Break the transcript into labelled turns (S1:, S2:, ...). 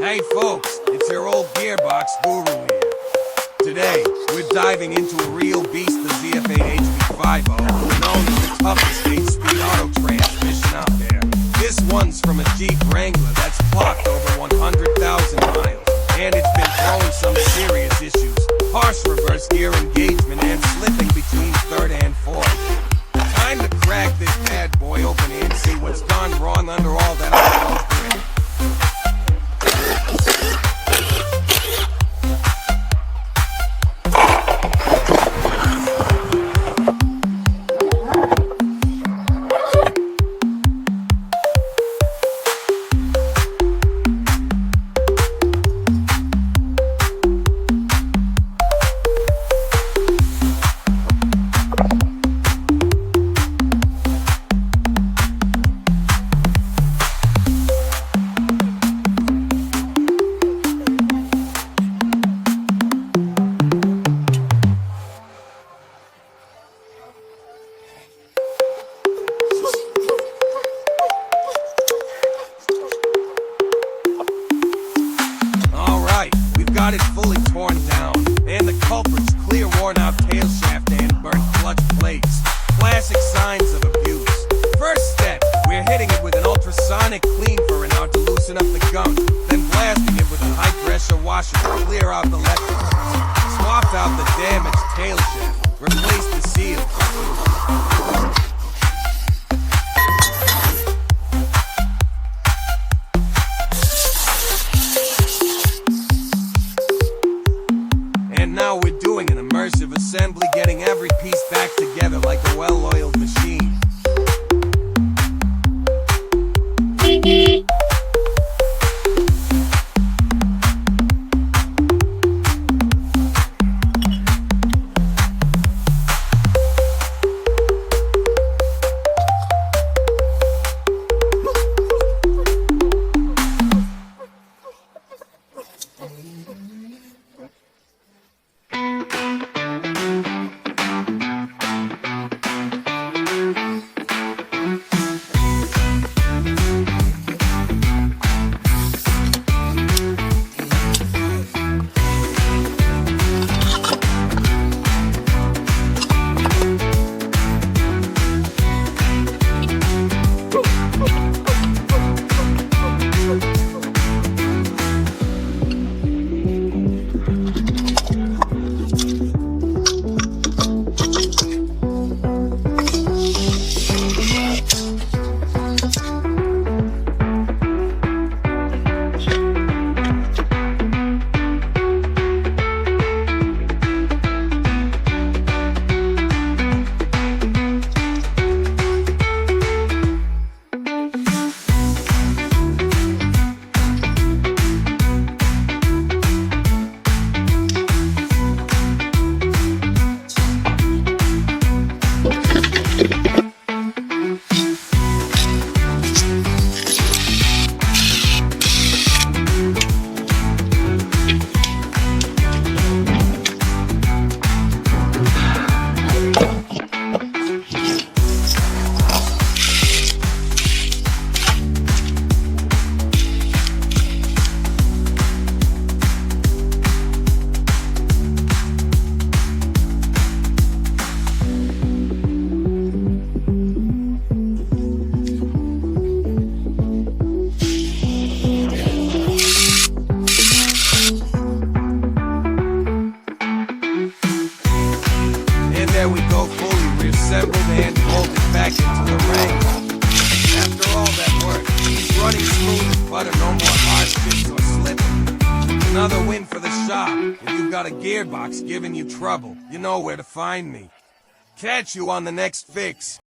S1: Hey folks, it's your old Gearbox guru here. Today, we're diving into a real beast, the ZF HB50, known as the toughest 8-speed auto transmission out there. This one's from a Jeep Wrangler that's clocked over 100,000 miles, and it's been throwing some serious issues. Harsh reverse gear engagement and slipping between third and fourth. Time to crack this bad boy open and see what's gone wrong under all that off-road grip. Got it fully torn down, and the culprits clear worn-out tailshaft and burnt clutch plates. Classic signs of abuse. First step, we're hitting it with an ultrasonic clean for an hour to loosen up the gunk, then blasting it with a high-pressure washer to clear out the leftovers. Swap out the damaged tailshaft, replace the seal. Now we're doing an immersive assembly, getting every piece back together like a well-oiled machine. There we go, fully reassembled and molded back into the Wrangler. After all that work, he's running smooth as butter, no more hard fits or slipping. Another win for the shop. If you've got a gearbox giving you trouble, you know where to find me. Catch you on the next fix.